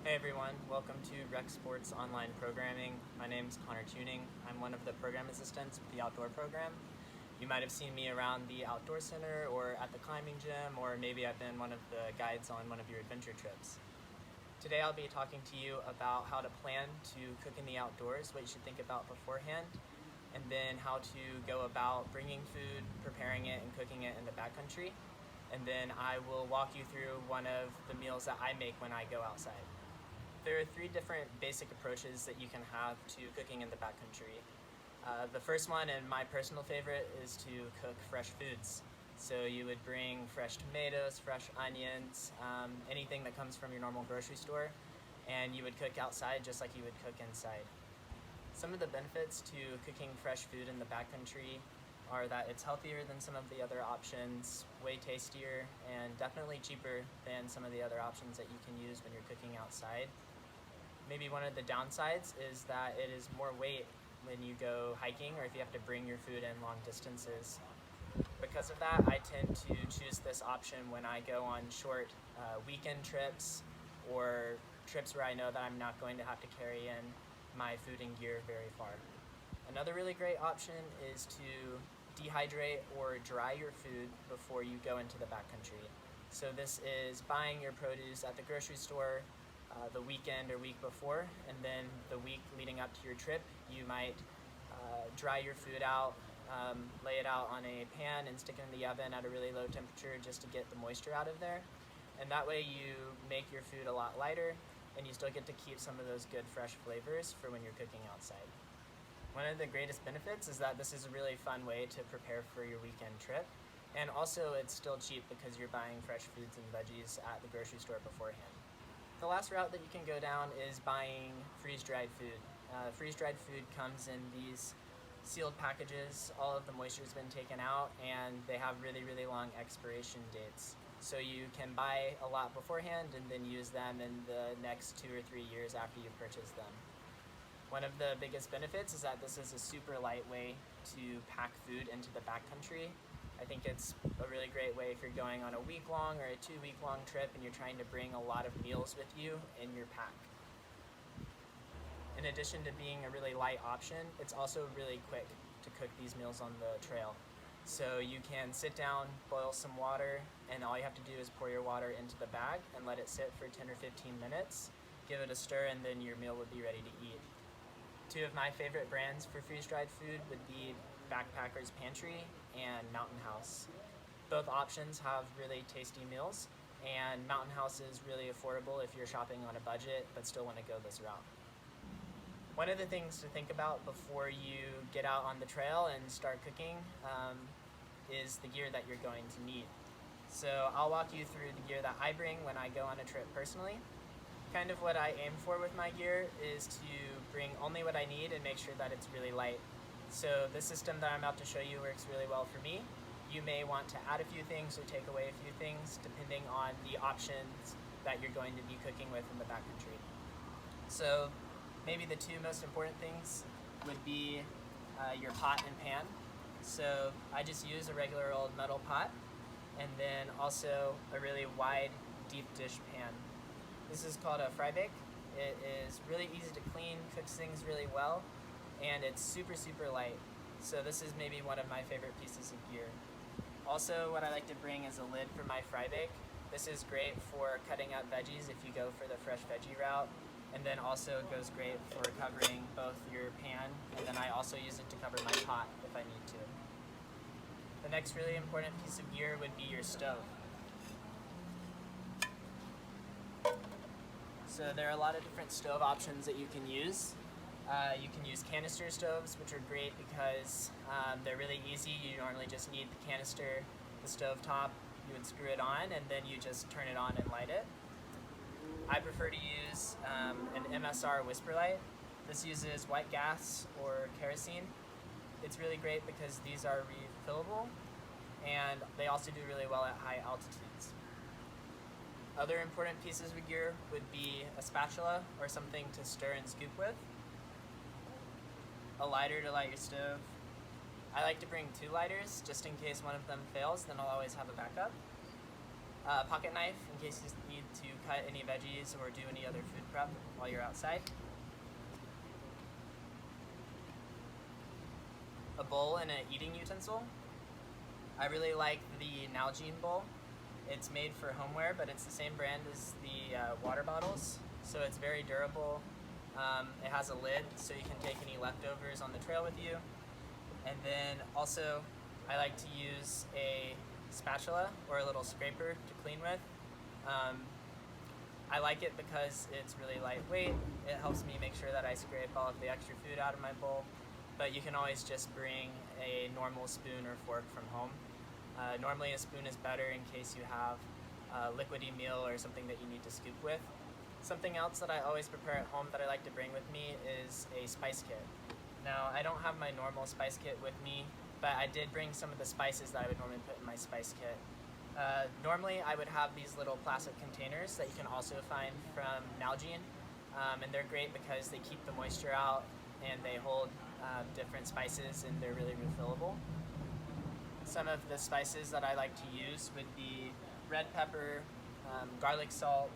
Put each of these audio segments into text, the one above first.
Hey everyone, welcome to Rec Sports Online Programming. My name is Connor Tuning. I'm one of the program assistants with the outdoor program. You might have seen me around the outdoor center or at the climbing gym, or maybe I've been one of the guides on one of your adventure trips. Today I'll be talking to you about how to plan to cook in the outdoors, what you should think about beforehand, and then how to go about bringing food, preparing it, and cooking it in the backcountry. And then I will walk you through one of the meals that I make when I go outside. There are three different basic approaches that you can have to cooking in the backcountry. The first one, and my personal favorite, is to cook fresh foods. So you would bring fresh tomatoes, fresh onions, anything that comes from your normal grocery store, and you would cook outside just like you would cook inside. Some of the benefits to cooking fresh food in the backcountry are that it's healthier than some of the other options, way tastier, and definitely cheaper than some of the other options that you can use when you're cooking outside. Maybe one of the downsides is that it is more weight when you go hiking or if you have to bring your food in long distances. Because of that, I tend to choose this option when I go on short weekend trips or trips where I know that I'm not going to have to carry in my food and gear very far. Another really great option is to dehydrate or dry your food before you go into the backcountry. So this is buying your produce at the grocery store the weekend or week before, and then the week leading up to your trip, you might dry your food out, lay it out on a pan and stick it in the oven at a really low temperature just to get the moisture out of there. And that way you make your food a lot lighter and you still get to keep some of those good fresh flavors for when you're cooking outside. One of the greatest benefits is that this is a really fun way to prepare for your weekend trip, and also it's still cheap because you're buying fresh foods and veggies at the grocery store beforehand. The last route that you can go down is buying freeze-dried food. Freeze-dried food comes in these sealed packages. All of the moisture has been taken out and they have really, really long expiration dates. So you can buy a lot beforehand and then use them in the next 2 or 3 years after you purchase them. One of the biggest benefits is that this is a super light way to pack food into the backcountry. I think it's a really great way if you're going on a week-long or a 2-week-long trip and you're trying to bring a lot of meals with you in your pack. In addition to being a really light option, it's also really quick to cook these meals on the trail. So you can sit down, boil some water, and all you have to do is pour your water into the bag and let it sit for 10 or 15 minutes. Give it a stir and then your meal would be ready to eat. Two of my favorite brands for freeze-dried food would be Backpacker's Pantry and Mountain House. Both options have really tasty meals, and Mountain House is really affordable if you're shopping on a budget but still want to go this route. One of the things to think about before you get out on the trail and start cooking is the gear that you're going to need. So I'll walk you through the gear that I bring when I go on a trip personally. Kind of what I aim for with my gear is to bring only what I need and make sure that it's really light. So the system that I'm about to show you works really well for me. You may want to add a few things or take away a few things depending on the options that you're going to be cooking with in the backcountry. So maybe the two most important things would be your pot and pan. So I just use a regular old metal pot and then also a really wide deep dish pan. This is called a fry bake. It is really easy to clean, cooks things really well, and it's super, super light. So this is maybe one of my favorite pieces of gear. Also, what I like to bring is a lid for my fry bake. This is great for cutting up veggies if you go for the fresh veggie route, and then also it goes great for covering both your pan, and then I also use it to cover my pot if I need to. The next really important piece of gear would be your stove. So there are a lot of different stove options that you can use. You can use canister stoves, which are great because they're really easy. You normally just need the canister, the stove top, you would screw it on, and then you just turn it on and light it. I prefer to use an MSR whisper light. This uses white gas or kerosene. It's really great because these are refillable, and they also do really well at high altitudes. Other important pieces of gear would be a spatula or something to stir and scoop with, a lighter to light your stove. I like to bring 2 lighters just in case one of them fails, then I'll always have a backup. pocket knife in case you need to cut any veggies or do any other food prep while you're outside. A bowl and an eating utensil. I really like the Nalgene bowl. It's made for homeware, but it's the same brand as the water bottles, so it's very durable. It has a lid, so you can take any leftovers on the trail with you. And then also, I like to use a spatula or a little scraper to clean with. I like it because it's really lightweight. It helps me make sure that I scrape all of the extra food out of my bowl, but you can always just bring a normal spoon or fork from home. Normally a spoon is better in case you have a liquidy meal or something that you need to scoop with. Something else that I always prepare at home that I like to bring with me is a spice kit. Now, I don't have my normal spice kit with me, but I did bring some of the spices that I would normally put in my spice kit. Normally I would have these little plastic containers that you can also find from Nalgene, and they're great because they keep the moisture out and they hold different spices and they're really refillable. Some of the spices that I like to use would be red pepper, garlic salt,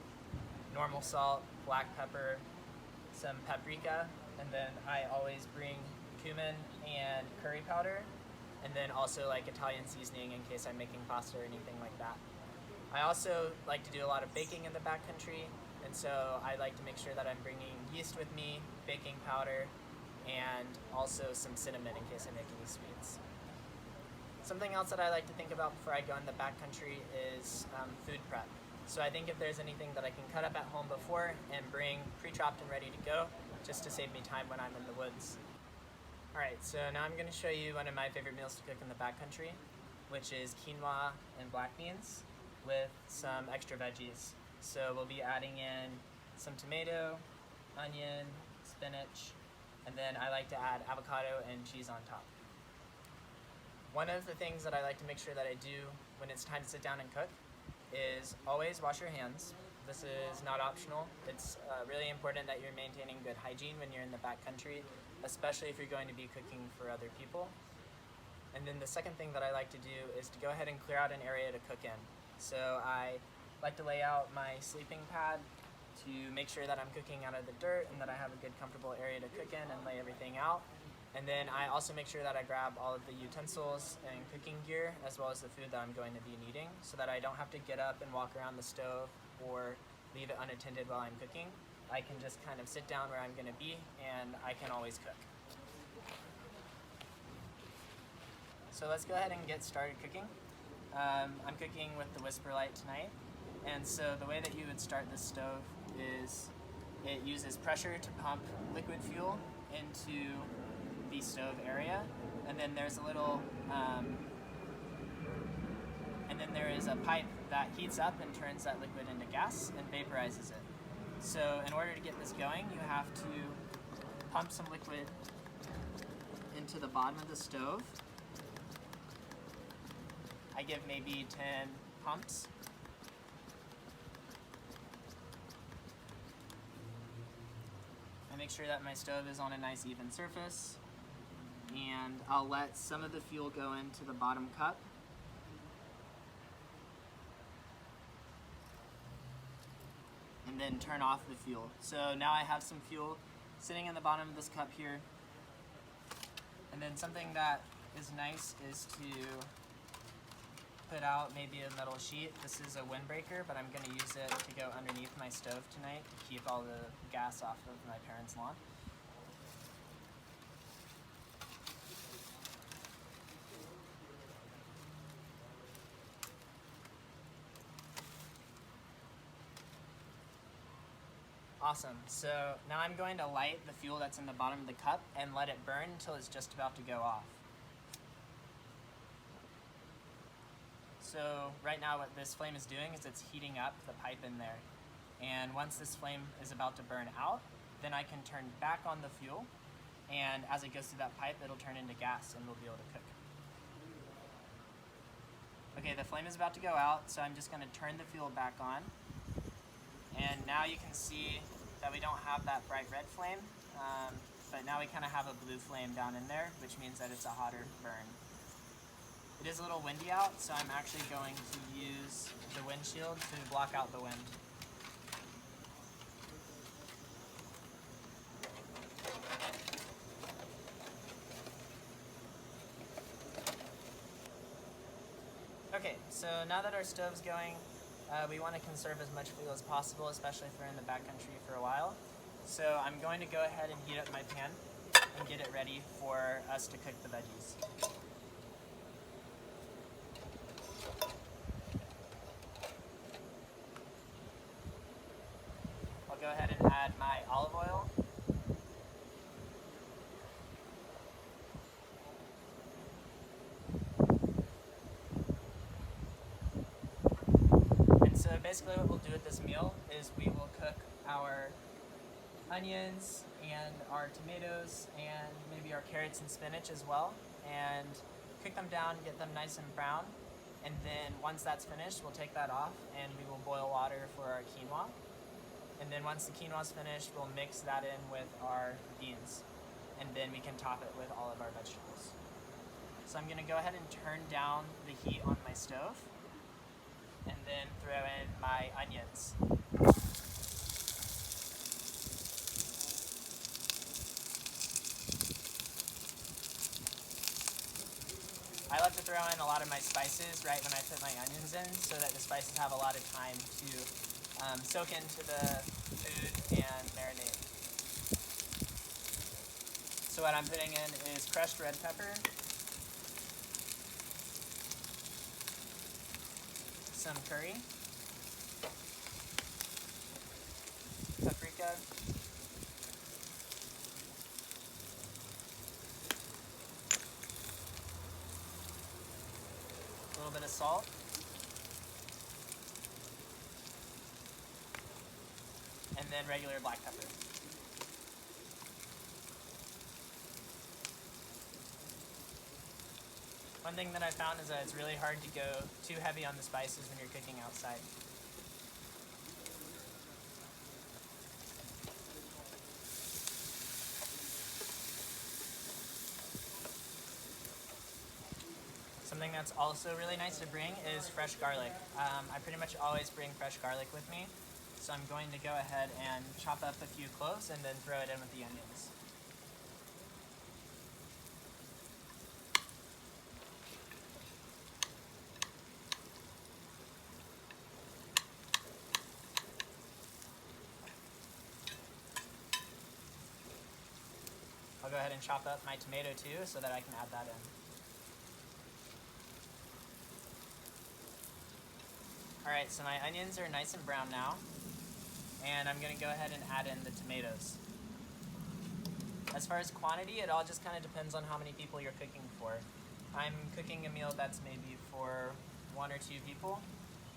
normal salt, black pepper, some paprika, and then I always bring cumin and curry powder, and then also like Italian seasoning in case I'm making pasta or anything like that. I also like to do a lot of baking in the backcountry, and so I like to make sure that I'm bringing yeast with me, baking powder, and also some cinnamon in case I make any sweets. Something else that I like to think about before I go in the backcountry is food prep. So I think if there's anything that I can cut up at home before and bring pre-chopped and ready to go, just to save me time when I'm in the woods. Alright, so now I'm going to show you one of my favorite meals to cook in the backcountry, which is quinoa and black beans with some extra veggies. So we'll be adding in some tomato, onion, spinach, and then I like to add avocado and cheese on top. One of the things that I like to make sure that I do when it's time to sit down and cook is always wash your hands. This is not optional. It's really important that you're maintaining good hygiene when you're in the backcountry, especially if you're going to be cooking for other people. And then the second thing that I like to do is to go ahead and clear out an area to cook in. So I like to lay out my sleeping pad to make sure that I'm cooking out of the dirt and that I have a good comfortable area to cook in and lay everything out. And then I also make sure that I grab all of the utensils and cooking gear as well as the food that I'm going to be needing so that I don't have to get up and walk around the stove or leave it unattended while I'm cooking. I can just kind of sit down where I'm going to be and I can always cook. So let's go ahead and get started cooking. I'm cooking with the Whisper Light tonight, and so the way that you would start this stove is it uses pressure to pump liquid fuel into the stove area, and then there's a little and then there is a pipe that heats up and turns that liquid into gas and vaporizes it. So in order to get this going, you have to pump some liquid into the bottom of the stove. I give maybe 10 pumps. I make sure that my stove is on a nice even surface, and I'll let some of the fuel go into the bottom cup. And then turn off the fuel. So now I have some fuel sitting in the bottom of this cup here. And then something that is nice is to put out maybe a metal sheet. This is a windbreaker, but I'm going to use it to go underneath my stove tonight to keep all the gas off of my parents' lawn. Awesome, so now I'm going to light the fuel that's in the bottom of the cup and let it burn until it's just about to go off. So right now what this flame is doing is it's heating up the pipe in there. And once this flame is about to burn out, then I can turn back on the fuel, and as it goes through that pipe, it'll turn into gas and we'll be able to cook. Okay, the flame is about to go out, so I'm just going to turn the fuel back on. And now you can see that we don't have that bright red flame, but now we kind of have a blue flame down in there, which means that it's a hotter burn. It is a little windy out, so I'm actually going to use the windshield to block out the wind. Okay, so now that our stove's going, we want to conserve as much fuel as possible, especially if we're in the backcountry for a while. So I'm going to go ahead and heat up my pan and get it ready for us to cook the veggies. I'll go ahead and add my olive oil. And so basically what we'll do with this meal is we will cook our onions and our tomatoes and maybe our carrots and spinach as well, and cook them down, get them nice and brown. And then once that's finished, we'll take that off and we will boil water for our quinoa. And then once the quinoa is finished, we'll mix that in with our beans. And then we can top it with all of our vegetables. So I'm gonna go ahead and turn down the heat on my stove and then throw in my onions. I like to throw in a lot of my spices right when I put my onions in so that the spices have a lot of time to soak into the food and marinate. So what I'm putting in is crushed red pepper, some curry, paprika, a little bit of salt, and then regular black pepper. One thing that I found is that it's really hard to go too heavy on the spices when you're cooking outside. Something that's also really nice to bring is fresh garlic. I pretty much always bring fresh garlic with me, so I'm going to go ahead and chop up a few cloves and then throw it in with the onions. I'll go ahead and chop up my tomato too so that I can add that in. Alright, so my onions are nice and brown now, and I'm going to go ahead and add in the tomatoes. As far as quantity, it all just kind of depends on how many people you're cooking for. I'm cooking a meal that's maybe for 1 or 2 people,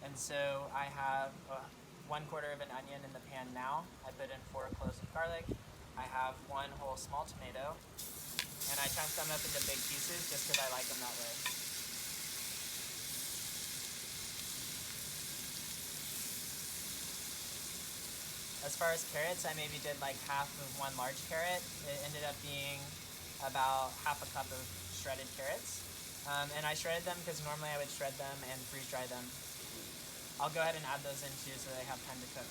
and so I have 1/4 of an onion in the pan now. I put in 4 cloves of garlic. I have 1 whole small tomato, and I chunk them up into big pieces just because I like them that way. As far as carrots, I maybe did like half of 1 large carrot. It ended up being about half a cup of shredded carrots. And I shredded them because normally I would shred them and freeze dry them. I'll go ahead and add those in too so they have time to cook.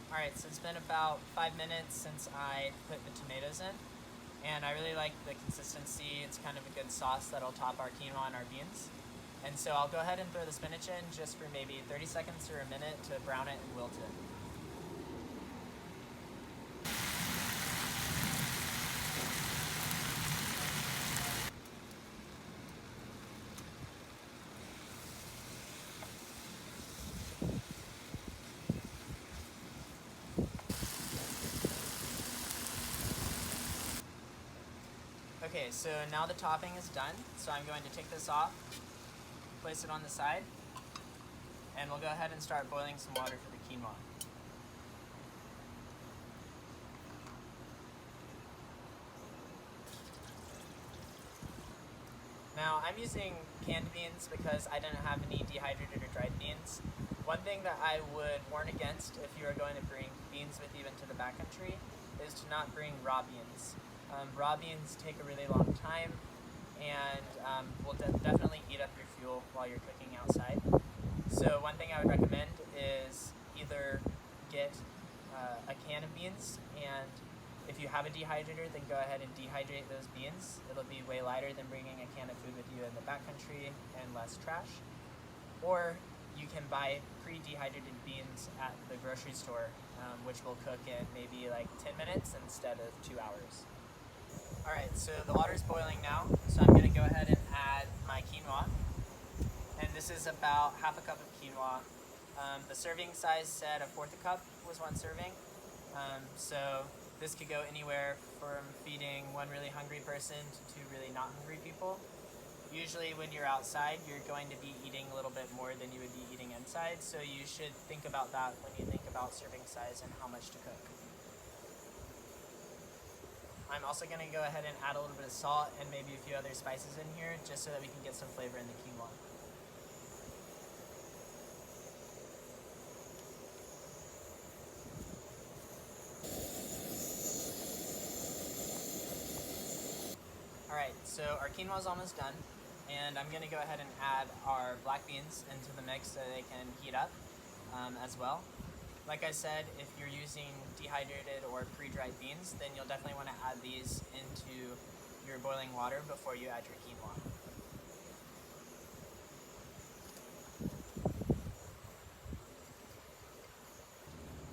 Alright, so it's been about 5 minutes since I put the tomatoes in, and I really like the consistency. It's kind of a good sauce that'll top our quinoa and our beans. And so I'll go ahead and throw the spinach in just for maybe 30 seconds or a minute to brown it and wilt it. Okay, so now the topping is done, so I'm going to take this off, place it on the side, and we'll go ahead and start boiling some water for the quinoa. I'm using canned beans because I didn't have any dehydrated or dried beans. One thing that I would warn against if you are going to bring beans with you into the backcountry is to not bring raw beans. Raw beans take a really long time and will definitely eat up your fuel while you're cooking outside. So one thing I would recommend is either get a can of beans, and if you have a dehydrator, then go ahead and dehydrate those beans. It'll be way lighter than bringing a can of food with you in the backcountry and less trash. Or you can buy pre-dehydrated beans at the grocery store, which will cook in maybe like 10 minutes instead of 2 hours. Alright, so the water's boiling now, so I'm going to go ahead and add my quinoa. And this is about half a cup of quinoa. The serving size said a fourth a cup was one serving. So this could go anywhere from feeding one really hungry person to two really not hungry people. Usually when you're outside, you're going to be eating a little bit more than you would be eating inside, so you should think about that when you think about serving size and how much to cook. I'm also going to go ahead and add a little bit of salt and maybe a few other spices in here just so that we can get some flavor in the quinoa. Alright, so our quinoa is almost done, and I'm going to go ahead and add our black beans into the mix so they can heat up as well. Like I said, if you're using dehydrated or pre-dried beans, then you'll definitely want to add these into your boiling water before you add your quinoa.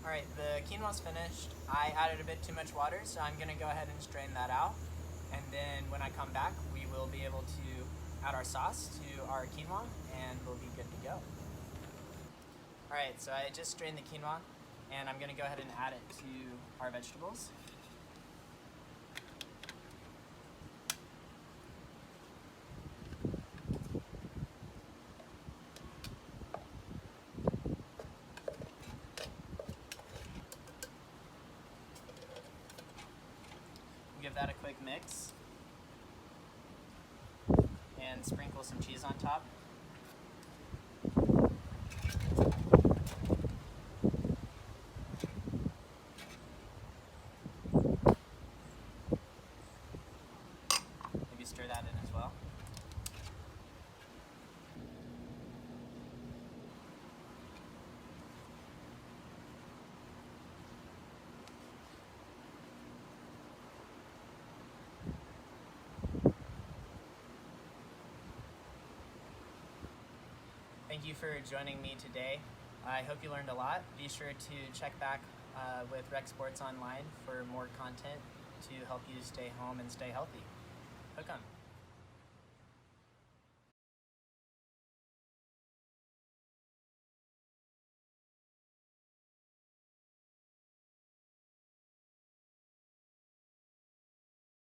Alright, the quinoa's finished. I added a bit too much water, so I'm going to go ahead and strain that out. And then when I come back, we will be able to add our sauce to our quinoa and we'll be good to go. Alright, so I just strained the quinoa and I'm going to go ahead and add it to our vegetables. Give that a quick mix and sprinkle some cheese on top. Maybe stir that in as well. Thank you for joining me today. I hope you learned a lot. Be sure to check back with Rec Sports Online for more content to help you stay home and stay healthy. Hook 'em.